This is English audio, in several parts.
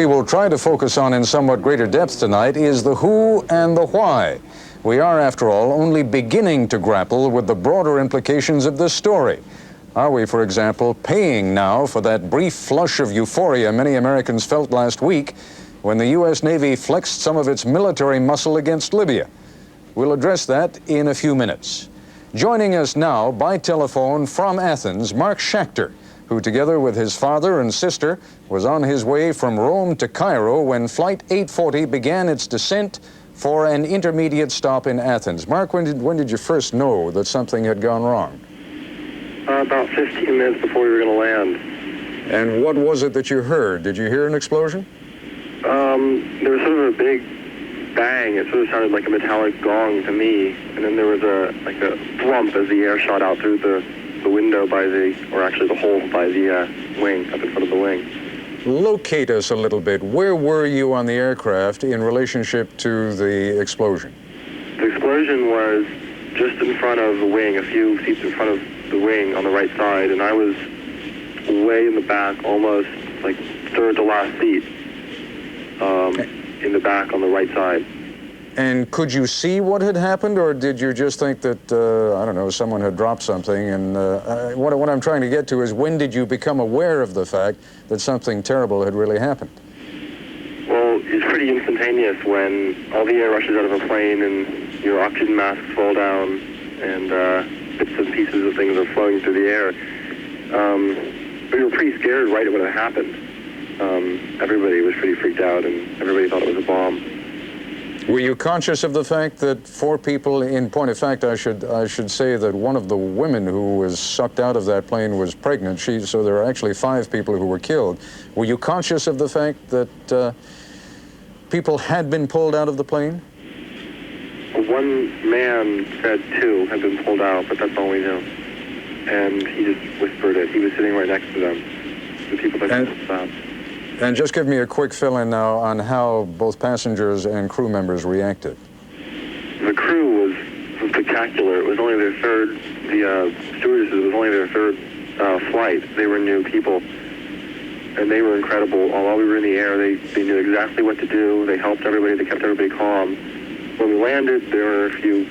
We will try to focus on in somewhat greater depth tonight is the who and the why. We are, after all, only beginning to grapple with the broader implications of this story. Are we, for example, paying now for that brief flush of euphoria many Americans felt last week when the U.S. Navy flexed some of its military muscle against Libya? We'll address that in a few minutes. Joining us now by telephone from Athens, Mark Schachter, who together with his father and sister was on his way from Rome to Cairo when Flight 840 began its descent for an intermediate stop in Athens. Mark, when did you first know that something had gone wrong? About 15 minutes before we were going to land. And what was it that you heard? Did you hear an explosion? There was sort of a big bang. It sort of sounded like a metallic gong to me. And then there was a thump as the air shot out through the window by or actually the hole by the wing, up in front of the wing. Locate us a little bit. Where were you on the aircraft in relationship to the explosion? The explosion was just in front of the wing, a few seats in front of the wing on the right side, and I was way in the back, almost like third to last seat, in the back on the right side. And could you see what had happened, or did you just think that, I don't know, someone had dropped something? And what I'm trying to get to is, when did you become aware of the fact that something terrible had really happened? Well, it's pretty instantaneous when all the air rushes out of a plane and your oxygen masks fall down and bits and pieces of things are flowing through the air. We were pretty scared right when it happened. Everybody was pretty freaked out and everybody thought it was a bomb. Were you conscious of the fact that 4 people, in point of fact, I should say that one of the women who was sucked out of that plane was pregnant, so there are actually 5 people who were killed. Were you conscious of the fact that people had been pulled out of the plane? One man said 2 had been pulled out, but that's all we knew. And he just whispered it. He was sitting right next to them, the people that had stopped. And just give me a quick fill-in now on how both passengers and crew members reacted. The crew was spectacular. It was only their third, the stewardesses, it was only their third flight. They were new people, and they were incredible. While we were in the air, they knew exactly what to do. They helped everybody. They kept everybody calm. When we landed, there were a few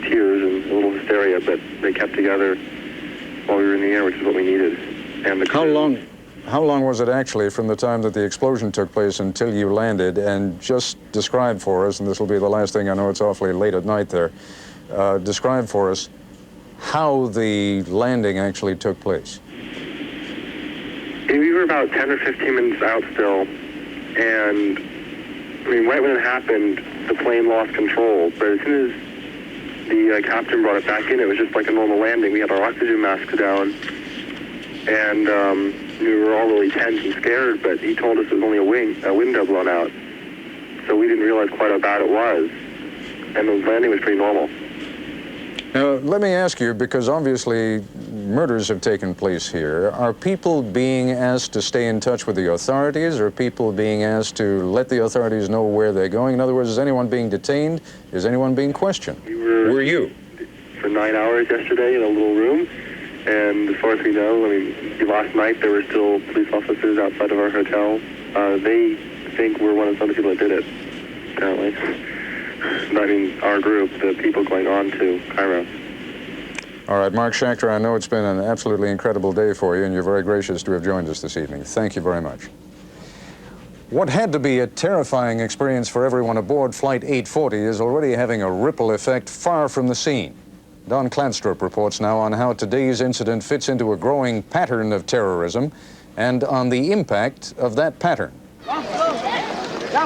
tears and a little hysteria, but they kept together while we were in the air, which is what we needed. And the crew, How long was it actually from the time that the explosion took place until you landed? And just describe for us, and this will be the last thing, I know it's awfully late at night there, describe for us how the landing actually took place. We were about 10 or 15 minutes out still, and I mean, right when it happened, the plane lost control, but as soon as the captain brought it back in, it was just like a normal landing. We had our oxygen masks down, and we were all really tense and scared, but he told us it was only a window blown out. So we didn't realize quite how bad it was. And the landing was pretty normal. Now, let me ask you, because obviously murders have taken place here. Are people being asked to stay in touch with the authorities? Are people being asked to let the authorities know where they're going? In other words, is anyone being detained? Is anyone being questioned? Were you? For 9 hours yesterday in a little room. And as far as we know, I mean, last night there were still police officers outside of our hotel. They think we're one of the people that did it, apparently. I mean, our group, the people going on to Cairo. All right, Mark Schachter, I know it's been an absolutely incredible day for you, and you're very gracious to have joined us this evening. Thank you very much. What had to be a terrifying experience for everyone aboard Flight 840 is already having a ripple effect far from the scene. Don Kladstrup reports now on how today's incident fits into a growing pattern of terrorism and on the impact of that pattern.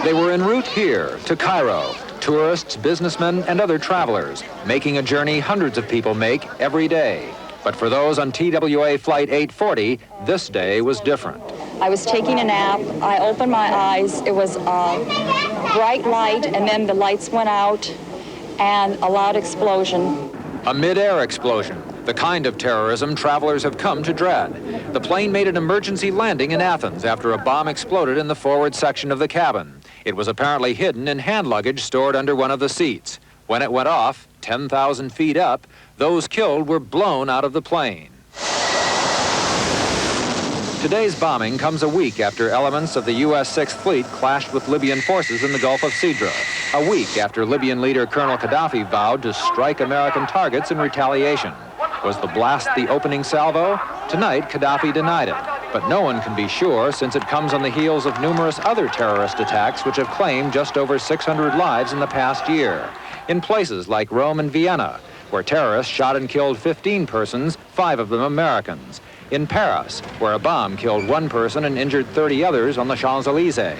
They were en route here to Cairo. Tourists, businessmen, and other travelers, making a journey hundreds of people make every day. But for those on TWA Flight 840, this day was different. I was taking a nap. I opened my eyes. It was a bright light, and then the lights went out, and a loud explosion. A mid-air explosion, the kind of terrorism travelers have come to dread. The plane made an emergency landing in Athens after a bomb exploded in the forward section of the cabin. It was apparently hidden in hand luggage stored under one of the seats. When it went off, 10,000 feet up, those killed were blown out of the plane. Today's bombing comes a week after elements of the U.S. 6th Fleet clashed with Libyan forces in the Gulf of Sidra. A week after Libyan leader Colonel Gaddafi vowed to strike American targets in retaliation. Was the blast the opening salvo? Tonight, Gaddafi denied it. But no one can be sure, since it comes on the heels of numerous other terrorist attacks which have claimed just over 600 lives in the past year. In places like Rome and Vienna, where terrorists shot and killed 15 persons, 5 of them Americans. In Paris, where a bomb killed 1 person and injured 30 others on the Champs-Élysées.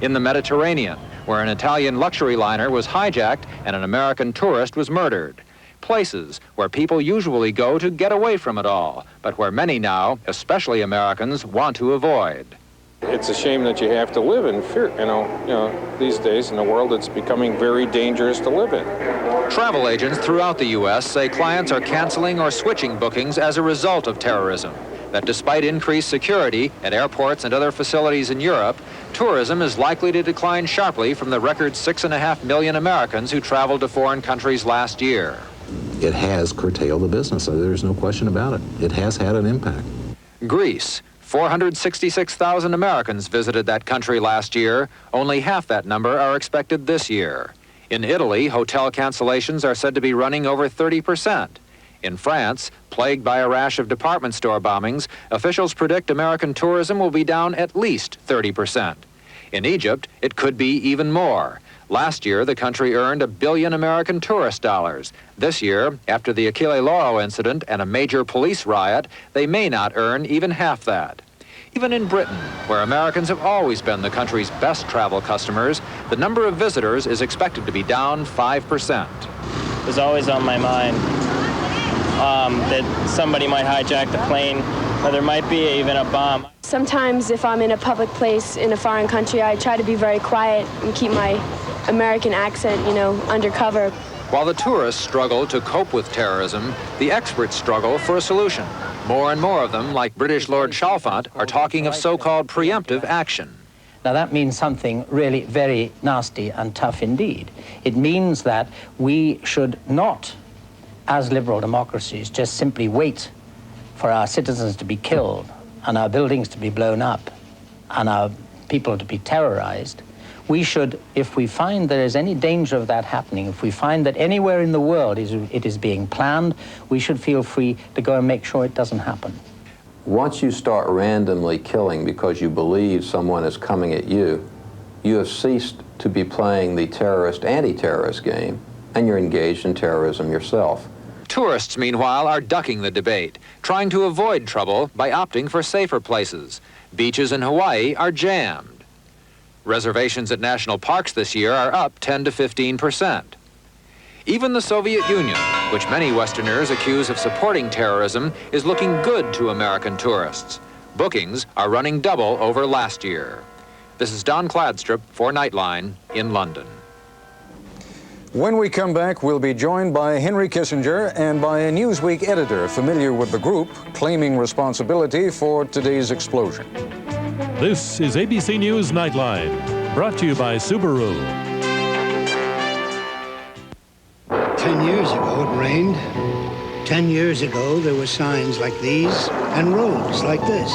In the Mediterranean, where an Italian luxury liner was hijacked and an American tourist was murdered. Places where people usually go to get away from it all, but where many now, especially Americans, want to avoid. It's a shame that you have to live in fear, you know, these days in a world that's becoming very dangerous to live in. Travel agents throughout the U.S. say clients are canceling or switching bookings as a result of terrorism. That despite increased security at airports and other facilities in Europe, tourism is likely to decline sharply from the record 6.5 million Americans who traveled to foreign countries last year. It has curtailed the business. There's no question about it. It has had an impact. Greece. 466,000 Americans visited that country last year. Only half that number are expected this year. In Italy, hotel cancellations are said to be running over 30%. In France, plagued by a rash of department store bombings, officials predict American tourism will be down at least 30%. In Egypt, it could be even more. Last year, the country earned $1 billion American tourist dollars. This year, after the Achille Lauro incident and a major police riot, they may not earn even half that. Even in Britain, where Americans have always been the country's best travel customers, the number of visitors is expected to be down 5%. It was always on my mind that somebody might hijack the plane, or there might be even a bomb. Sometimes if I'm in a public place in a foreign country, I try to be very quiet and keep my American accent, you know, undercover. While the tourists struggle to cope with terrorism, the experts struggle for a solution. More and more of them, like British Lord Chalfant, are talking of so-called preemptive action. Now that means something really very nasty and tough indeed. It means that we should not, as liberal democracies, just simply wait for our citizens to be killed and our buildings to be blown up and our people to be terrorized. We should, if we find there is any danger of that happening, if we find that anywhere in the world it is being planned, we should feel free to go and make sure it doesn't happen. Once you start randomly killing because you believe someone is coming at you, you have ceased to be playing the terrorist, anti-terrorist game, and you're engaged in terrorism yourself. Tourists, meanwhile, are ducking the debate, trying to avoid trouble by opting for safer places. Beaches in Hawaii are jammed. Reservations at national parks this year are up 10 to 15%. Even the Soviet Union, which many Westerners accuse of supporting terrorism, is looking good to American tourists. Bookings are running double over last year. This is Don Cladstrip for Nightline in London. When we come back, we'll be joined by Henry Kissinger and by a Newsweek editor familiar with the group, claiming responsibility for today's explosion. This is ABC News Nightline, brought to you by Subaru. 10 years ago, it rained. 10 years ago, there were signs like these and roads like this.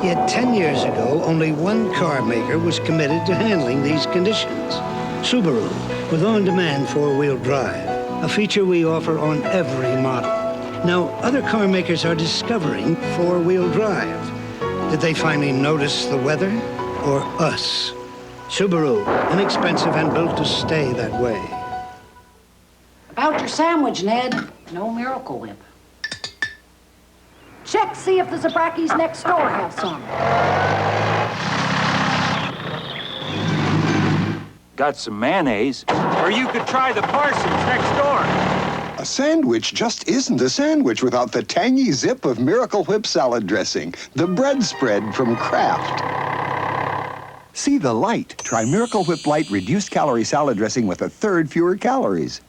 Yet 10 years ago, only one car maker was committed to handling these conditions. Subaru, with on-demand four-wheel drive, a feature we offer on every model. Now, other car makers are discovering four-wheel drive. Did they finally notice the weather or us? Subaru, inexpensive and built to stay that way. About your sandwich, Ned. No Miracle Whip. Check, see if the Zabracki's next door have some. Got some mayonnaise. Or you could try the Parsons next door. A sandwich just isn't a sandwich without the tangy zip of Miracle Whip salad dressing, the bread spread from Kraft. See the light. Try Miracle Whip Light reduced calorie salad dressing with 1/3 fewer calories.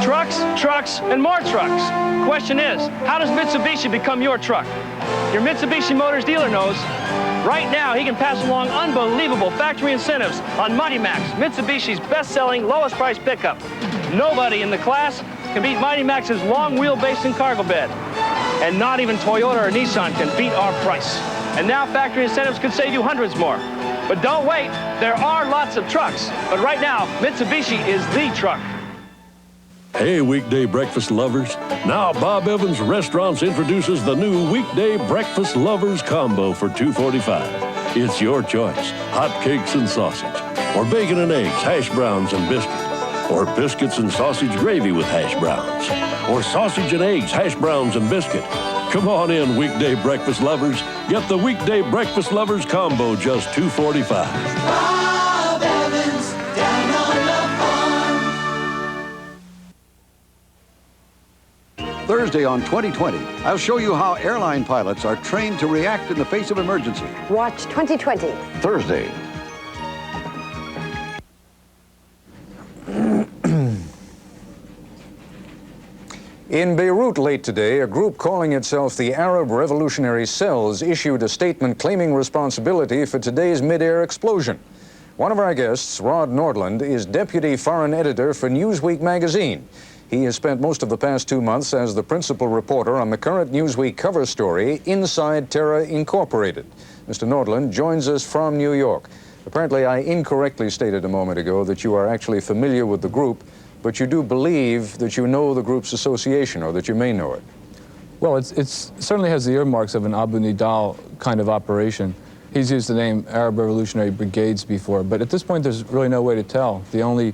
Trucks, trucks, and more trucks. Question is, how does Mitsubishi become your truck? Your Mitsubishi Motors dealer knows. Right now, he can pass along unbelievable factory incentives on Mighty Max, Mitsubishi's best-selling, lowest-priced pickup. Nobody in the class can beat Mighty Max's long wheelbase and cargo bed. And not even Toyota or Nissan can beat our price. And now factory incentives could save you hundreds more. But don't wait, there are lots of trucks. But right now, Mitsubishi is the truck. Hey, weekday breakfast lovers. Now Bob Evans Restaurants introduces the new weekday breakfast lovers combo for $2.45. It's your choice, hot cakes and sausage, or bacon and eggs, hash browns and biscuits, or biscuits and sausage gravy with hash browns, or sausage and eggs, hash browns and biscuit. Come on in, weekday breakfast lovers. Get the weekday breakfast lovers combo, just $2.45. Bob Evans, down on the farm. Thursday on 2020, I'll show you how airline pilots are trained to react in the face of emergency. Watch 2020. Thursday. In Beirut late today, a group calling itself the Arab Revolutionary Cells issued a statement claiming responsibility for today's mid-air explosion. One of our guests, Rod Nordland, is deputy foreign editor for Newsweek magazine. He has spent most of the past 2 months as the principal reporter on the current Newsweek cover story, Inside Terror Incorporated. Mr. Nordland joins us from New York. Apparently, I incorrectly stated a moment ago that you are actually familiar with the group, but you do believe that you know the group's association, or that you may know it. Well, it certainly has the earmarks of an Abu Nidal kind of operation. He's used the name Arab Revolutionary Brigades before, but at this point there's really no way to tell. The only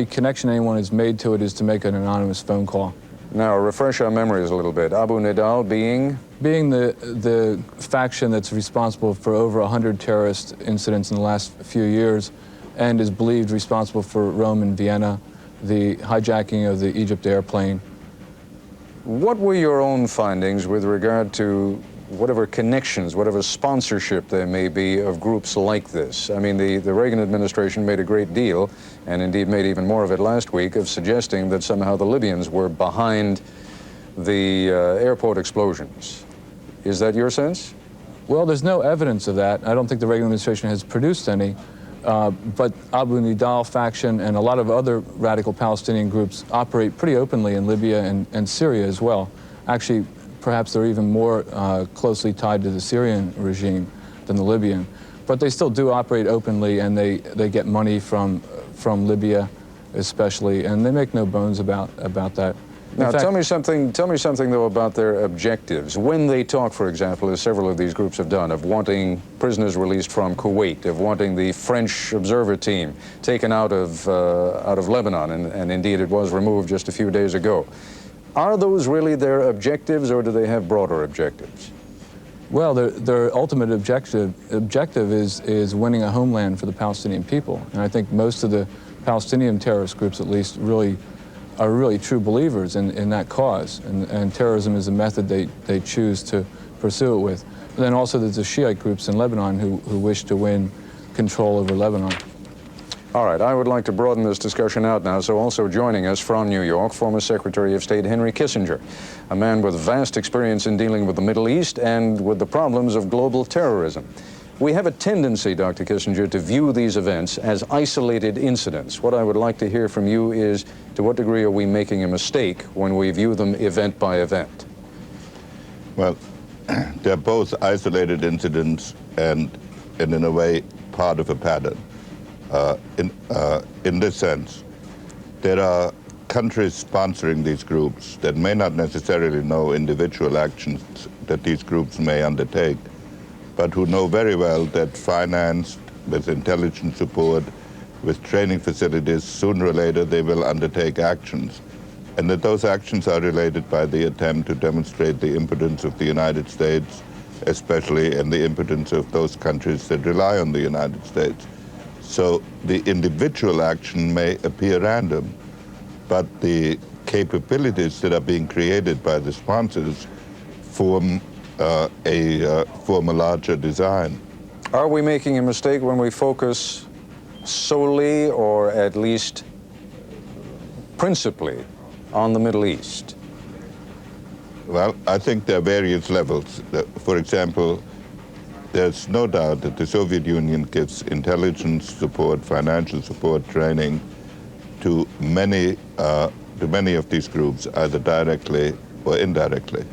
connection anyone has made to it is to make an anonymous phone call. Now, refresh our memories a little bit. Abu Nidal being? Being the faction that's responsible for over 100 terrorist incidents in the last few years, and is believed responsible for Rome and Vienna, the hijacking of the Egypt airplane. What were your own findings with regard to whatever connections, whatever sponsorship there may be of groups like this? I mean, the Reagan administration made a great deal, and indeed made even more of it last week, of suggesting that somehow the Libyans were behind the airport explosions. Is that your sense? Well, there's no evidence of that. I don't think the Reagan administration has produced any. But Abu Nidal faction and a lot of other radical Palestinian groups operate pretty openly in Libya and Syria as well. Actually, perhaps they're even more closely tied to the Syrian regime than the Libyan. But they still do operate openly, and they get money from Libya especially, and they make no bones about that. Now, tell me something though about their objectives. When they talk, for example, as several of these groups have done, of wanting prisoners released from Kuwait, of wanting the French observer team taken out of Lebanon, and indeed it was removed just a few days ago. Are those really their objectives, or do they have broader objectives? Well, their ultimate objective is winning a homeland for the Palestinian people, and I think most of the Palestinian terrorist groups, at least, are really true believers in that cause, and terrorism is a method they choose to pursue it with. And then also there's the Shiite groups in Lebanon who wish to win control over Lebanon. All right, I would like to broaden this discussion out now, so also joining us from New York, former Secretary of State Henry Kissinger, a man with vast experience in dealing with the Middle East and with the problems of global terrorism. We have a tendency, Dr. Kissinger, to view these events as isolated incidents. What I would like to hear from you is, to what degree are we making a mistake when we view them event by event? Well, they're both isolated incidents and in a way, part of a pattern. In this sense, there are countries sponsoring these groups that may not necessarily know individual actions that these groups may undertake, but who know very well that financed with intelligence support, with training facilities, sooner or later they will undertake actions. And that those actions are related by the attempt to demonstrate the impotence of the United States, especially, and the impotence of those countries that rely on the United States. So the individual action may appear random, but the capabilities that are being created by the sponsors form a larger design. Are we making a mistake when we focus solely, or at least principally, on the Middle East? Well, I think there are various levels. For example, there's no doubt that the Soviet Union gives intelligence support, financial support, training to many of these groups, either directly or indirectly.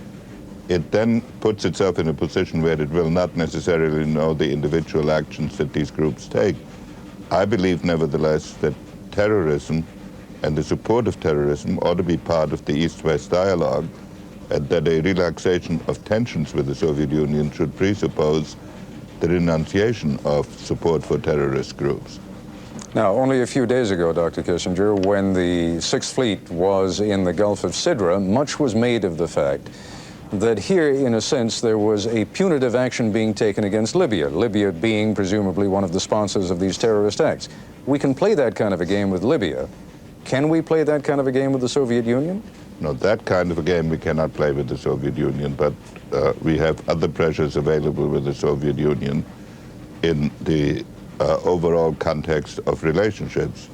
it then puts itself in a position where it will not necessarily know the individual actions that these groups take. I believe, nevertheless, that terrorism and the support of terrorism ought to be part of the East-West dialogue, and that a relaxation of tensions with the Soviet Union should presuppose the renunciation of support for terrorist groups. Now, only a few days ago, Dr. Kissinger, when the Sixth Fleet was in the Gulf of Sidra, much was made of the fact that here, in a sense, there was a punitive action being taken against Libya, Libya being presumably one of the sponsors of these terrorist acts. We can play that kind of a game with Libya. Can we play that kind of a game with the Soviet Union? No, that kind of a game we cannot play with the Soviet Union, but we have other pressures available with the Soviet Union in the overall context of relationships,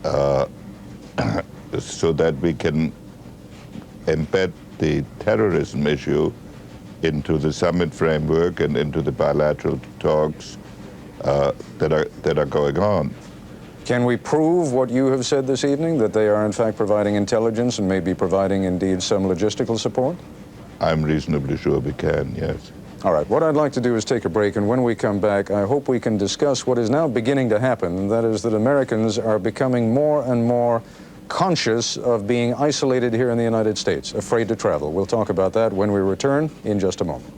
so that we can embed the terrorism issue into the summit framework and into the bilateral talks that are going on. Can we prove what you have said this evening, that they are in fact providing intelligence and maybe providing indeed some logistical support? I'm reasonably sure we can, yes. All right, what I'd like to do is take a break, and when we come back, I hope we can discuss what is now beginning to happen, and that is that Americans are becoming more and more conscious of being isolated here in the United States, afraid to travel. We'll talk about that when we return in just a moment.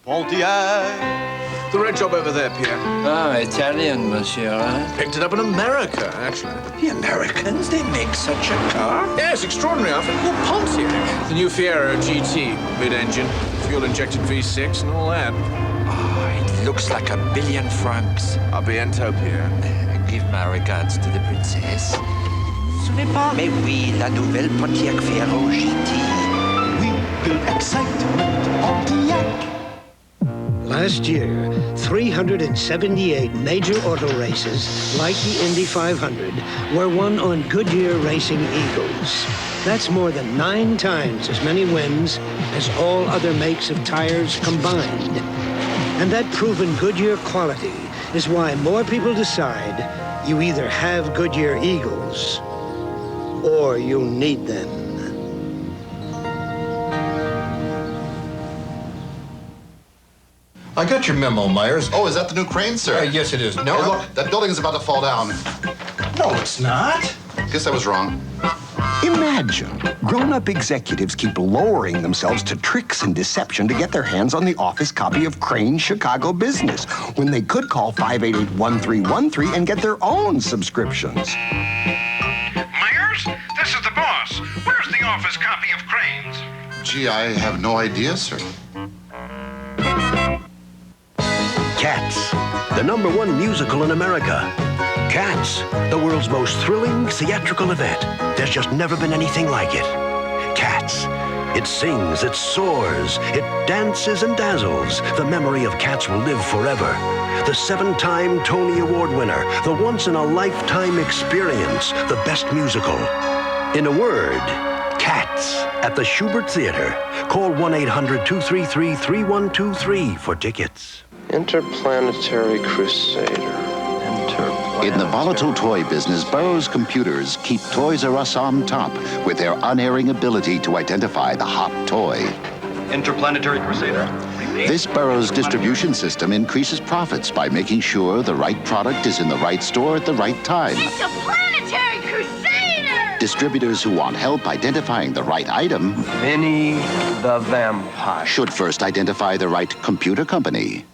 Pontiac. The red job over there, Pierre. Ah, Italian, monsieur. Picked it up in America, actually. The Americans, they make such a car? Yes, extraordinary. I think called Pontiac. The new Fiero GT, mid-engine, fuel-injected V6 and all that. Oh, it looks like $1 billion francs. A bientôt, Pierre. Give my regards to the princess. Ce n'est pas... Mais oui, la nouvelle Pontiac Fiero GT. We build excitement, Pontiac. Last year, 378 major auto races, like the Indy 500, were won on Goodyear Racing Eagles. That's more than 9 times as many wins as all other makes of tires combined. And that proven Goodyear quality is why more people decide you either have Goodyear Eagles or you need them. I got your memo, Myers. Oh, is that the new crane, sir? Yes, it is. No, Hey, look, that building is about to fall down. No, it's not. Guess I was wrong. Imagine, grown-up executives keep lowering themselves to tricks and deception to get their hands on the office copy of Crane's Chicago Business, when they could call 588-1313 and get their own subscriptions. Myers, this is the boss. Where's the office copy of Crane's? Gee, I have no idea, sir. Cats, the #1 musical in America. Cats, the world's most thrilling theatrical event. There's just never been anything like it. Cats. It sings, it soars, it dances and dazzles. The memory of Cats will live forever. The 7-time Tony Award winner, the once-in-a-lifetime experience, the best musical. In a word, Cats at the Schubert Theater. Call 1-800-233-3123 for tickets. Interplanetary Crusader. In the volatile toy business, Burroughs Computers keep Toys R Us on top with their unerring ability to identify the hot toy. Interplanetary Crusader. This Burroughs distribution system increases profits by making sure the right product is in the right store at the right time. Interplanetary Crusader! Distributors who want help identifying the right item Vinny the Vampire should first identify the right computer company.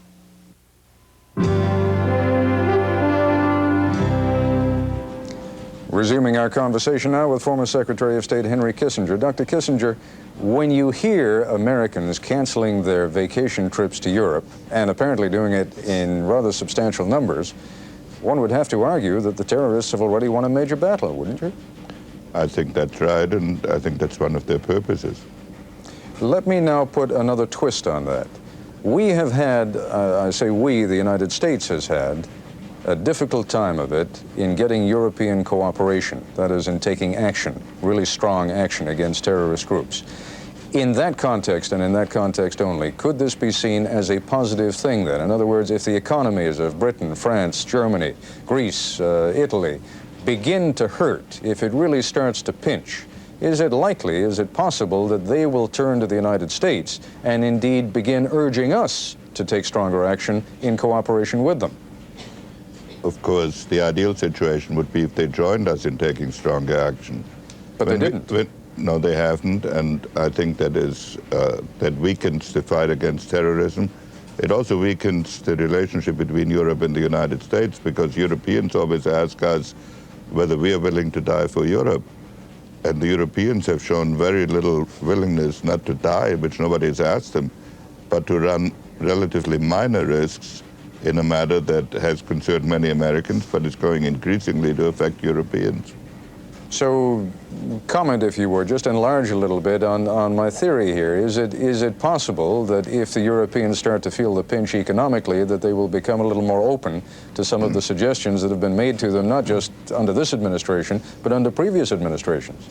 Resuming our conversation now with former Secretary of State Henry Kissinger. Dr. Kissinger, when you hear Americans canceling their vacation trips to Europe, and apparently doing it in rather substantial numbers, one would have to argue that the terrorists have already won a major battle, wouldn't you? I think that's right, and I think that's one of their purposes. Let me now put another twist on that. We have had, I say we, the United States has had, a difficult time of it in getting European cooperation, that is, in taking action, really strong action against terrorist groups. In that context, and in that context only, could this be seen as a positive thing then? In other words, if the economies of Britain, France, Germany, Greece, Italy begin to hurt, if it really starts to pinch, Is it likely, is it possible that they will turn to the United States and indeed begin urging us to take stronger action in cooperation with them? Of course, the ideal situation would be if they joined us in taking stronger action. But they didn't. No, they haven't, and I think that weakens the fight against terrorism. It also weakens the relationship between Europe and the United States, because Europeans always ask us whether we are willing to die for Europe. And the Europeans have shown very little willingness not to die, which nobody has asked them, but to run relatively minor risks in a matter that has concerned many Americans, but is going increasingly to affect Europeans. So, comment, if you would, just enlarge a little bit on my theory here. Is it possible that if the Europeans start to feel the pinch economically, that they will become a little more open to some of the suggestions that have been made to them, not just under this administration, but under previous administrations?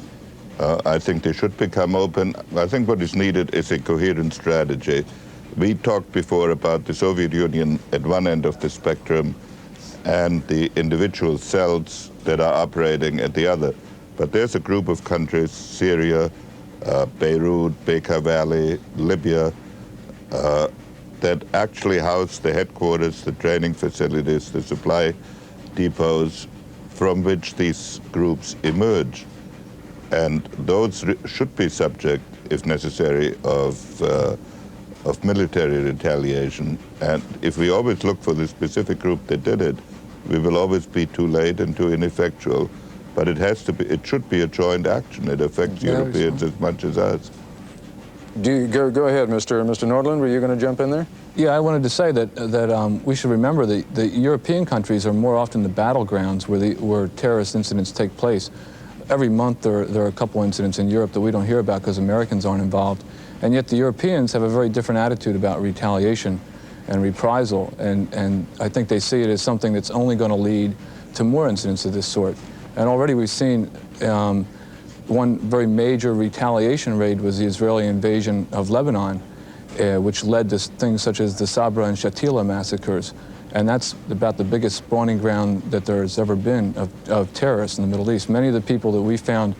I think they should become open. I think what is needed is a coherent strategy. We talked before about the Soviet Union at one end of the spectrum and the individual cells that are operating at the other. But there's a group of countries, Syria, Beirut, Bekaa Valley, Libya, that actually house the headquarters, the training facilities, the supply depots from which these groups emerge. And those should be subject, if necessary, of military retaliation. And if we always look for the specific group that did it, we will always be too late and too ineffectual. But it should be a joint action. It affects Europeans as much as us. Go ahead, Mr. Nordland. Were you going to jump in there? Yeah, I wanted to say that we should remember that the European countries are more often the battlegrounds where terrorist incidents take place. Every month there are a couple incidents in Europe that we don't hear about because Americans aren't involved. And yet the Europeans have a very different attitude about retaliation and reprisal. And I think they see it as something that's only going to lead to more incidents of this sort. And already we've seen one very major retaliation raid was the Israeli invasion of Lebanon, which led to things such as the Sabra and Shatila massacres. And that's about the biggest spawning ground that there's ever been of terrorists in the Middle East. Many of the people that we found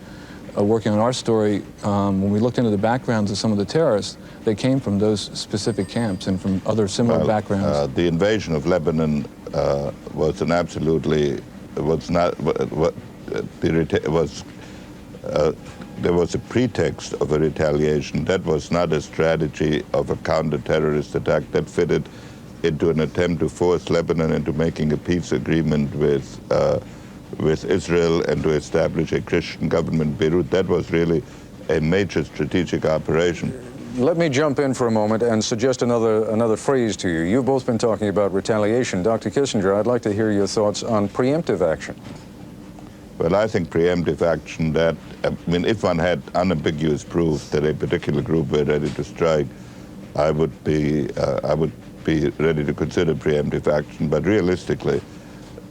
working on our story, when we looked into the backgrounds of some of the terrorists, they came from those specific camps and from other similar backgrounds. The invasion of Lebanon was an absolutely, was not, there was a pretext of a retaliation. That was not a strategy of a counter-terrorist attack. That fitted into an attempt to force Lebanon into making a peace agreement with Israel and to establish a Christian government in Beirut. That was really a major strategic operation. Let me jump in for a moment and suggest another phrase to you. You've both been talking about retaliation. Dr. Kissinger, I'd like to hear your thoughts on preemptive action. Well, I think preemptive action, if one had unambiguous proof that a particular group were ready to strike, I would be ready to consider preemptive action. But realistically,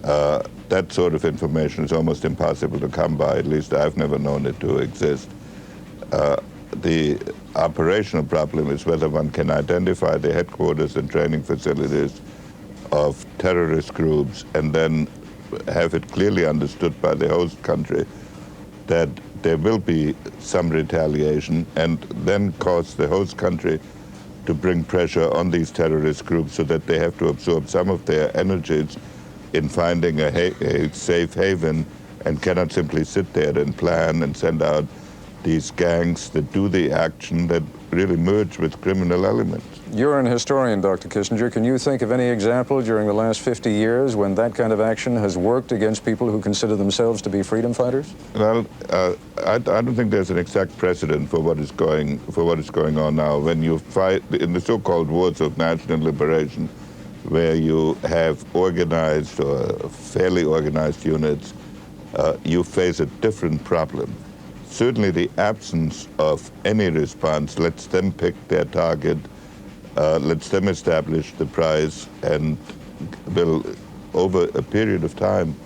that sort of information is almost impossible to come by. At least I've never known it to exist. The operational problem is whether one can identify the headquarters and training facilities of terrorist groups and then have it clearly understood by the host country that there will be some retaliation, and then cause the host country to bring pressure on these terrorist groups so that they have to absorb some of their energies in finding a safe haven and cannot simply sit there and plan and send out these gangs that do the action that really merge with criminal elements. You're an historian, Dr. Kissinger. Can you think of any example during the last 50 years when that kind of action has worked against people who consider themselves to be freedom fighters? Well, I don't think there's an exact precedent for what is going on now. When you fight in the so-called wars of national liberation, where you have organized or fairly organized units, you face a different problem. Certainly the absence of any response lets them pick their target, lets them establish the price, and will, over a period of time,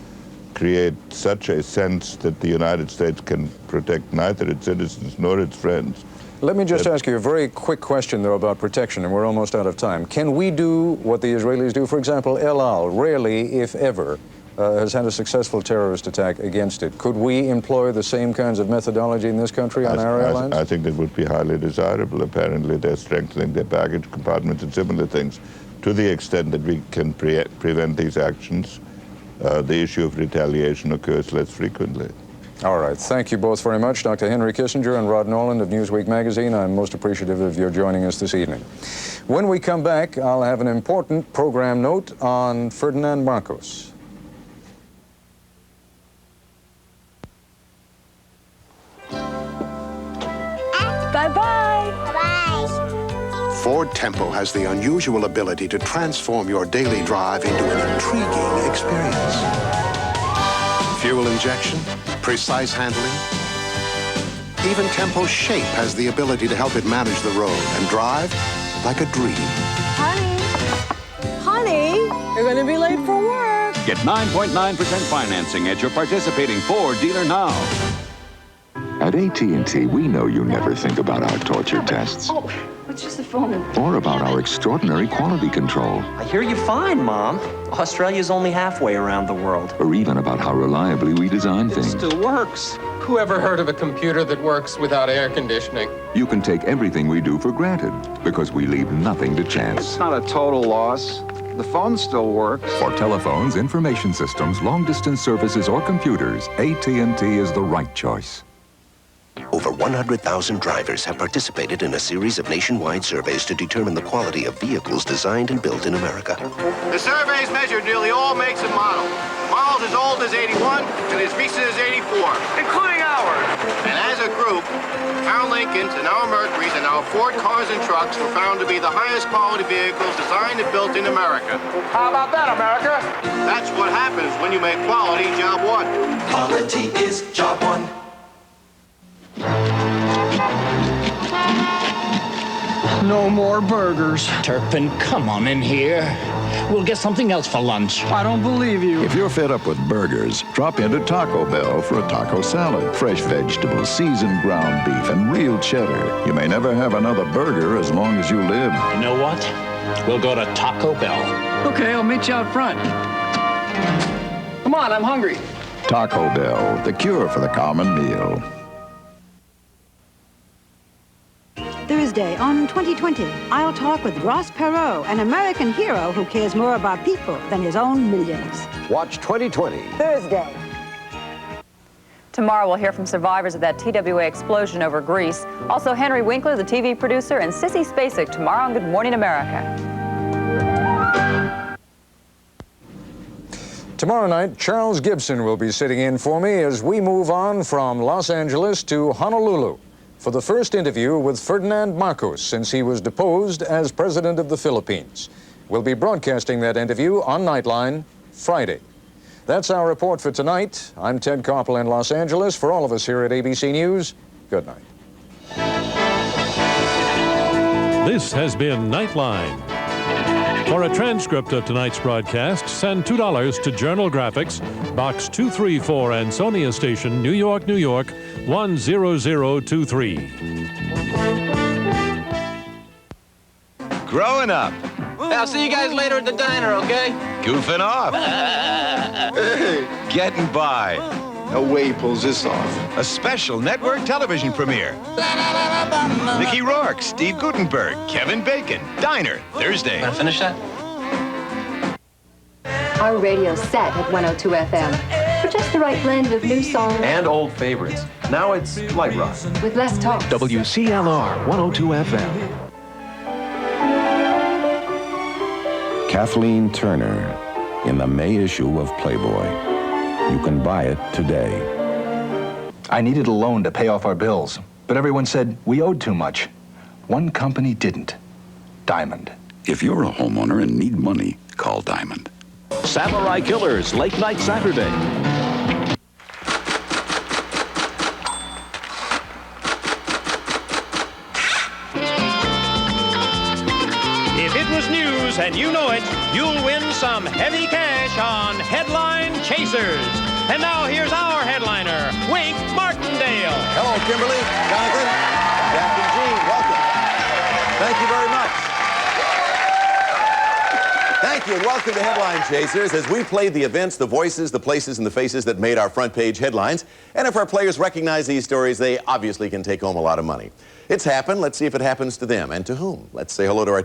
create such a sense that the United States can protect neither its citizens nor its friends. Let me just ask you a very quick question, though, about protection, and we're almost out of time. Can we do what the Israelis do? For example, El Al rarely, if ever, has had a successful terrorist attack against it. Could we employ the same kinds of methodology in this country on our airlines? I think that would be highly desirable. Apparently, they're strengthening their baggage compartments and similar things. To the extent that we can prevent these actions, the issue of retaliation occurs less frequently. All right. Thank you both very much, Dr. Henry Kissinger and Rod Noland of Newsweek magazine. I'm most appreciative of your joining us this evening. When we come back, I'll have an important program note on Ferdinand Marcos. Bye-bye. Ford Tempo has the unusual ability to transform your daily drive into an intriguing experience. Fuel injection, precise handling. Even Tempo's shape has the ability to help it manage the road and drive like a dream. Honey, you're going to be late for work. Get 9.9% financing at your participating Ford dealer now. At AT&T, we know you never think about our torture tests. Oh, it's just the phone. Or about our extraordinary quality control. I hear you fine, Mom. Australia's only halfway around the world. Or even about how reliably we design It things. still works. Who ever heard of a computer that works without air conditioning? You can take everything we do for granted because we leave nothing to chance. It's not a total loss. The phone still works. For telephones, information systems, long-distance services, or computers, AT&T is the right choice. Over 100,000 drivers have participated in a series of nationwide surveys to determine the quality of vehicles designed and built in America. The surveys measured nearly all makes and models. Models as old as 81 and as recent as 84. Including ours. And as a group, our Lincolns and our Mercurys and our Ford cars and trucks were found to be the highest quality vehicles designed and built in America. How about that, America? That's what happens when you make quality job one. Quality is job one. No more burgers. Turpin, come on in here. We'll get something else for lunch. I don't believe you. If you're fed up with burgers, drop into Taco Bell for a taco salad. Fresh vegetables, seasoned ground beef, and real cheddar. You may never have another burger as long as you live. You know what? We'll go to Taco Bell. Okay, I'll meet you out front. Come on, I'm hungry. Taco Bell, the cure for the common meal. Thursday on 2020, I'll talk with Ross Perot, an American hero who cares more about people than his own millions. Watch 2020. Thursday. Tomorrow we'll hear from survivors of that TWA explosion over Greece. Also Henry Winkler, the TV producer, and Sissy Spacek tomorrow on Good Morning America. Tomorrow night, Charles Gibson will be sitting in for me as we move on from Los Angeles to Honolulu for the first interview with Ferdinand Marcos since he was deposed as president of the Philippines. We'll be broadcasting that interview on Nightline Friday. That's our report for tonight. I'm Ted Koppel in Los Angeles. For all of us here at ABC News, good night. This has been Nightline. For a transcript of tonight's broadcast, send $2 to Journal Graphics, Box 234, Ansonia Station, New York, New York, 10023. Growing up. I'll see you guys later at the diner, okay? Goofing off. Getting by. No way he pulls this off. A special network television premiere. Mickey Rourke, Steve Guttenberg, Kevin Bacon. Diner, Thursday. Want to finish that? Our radio's set at 102 FM for just the right blend of new songs And old favorites. Now it's light rock. with less talk. WCLR 102 FM. Kathleen Turner in the May issue of Playboy. You can buy it today. I needed a loan to pay off our bills, but everyone said we owed too much. One company didn't. Diamond. If you're a homeowner and need money, call Diamond. Samurai Killers, Late Night Saturday. If it was news and you know it, you'll win some heavy cash on Headline Chasers. And now here's our headliner, Wink Martindale. Hello, Kimberly, Jonathan, Captain Gene, welcome. Thank you very much. Thank Thank you, and welcome to Headline Chasers, as we play the events, the voices, the places, and the faces that made our front page headlines. And if our players recognize these stories, they obviously can take home a lot of money. It's happened. Let's see if it happens to them. And to whom? Let's say hello to our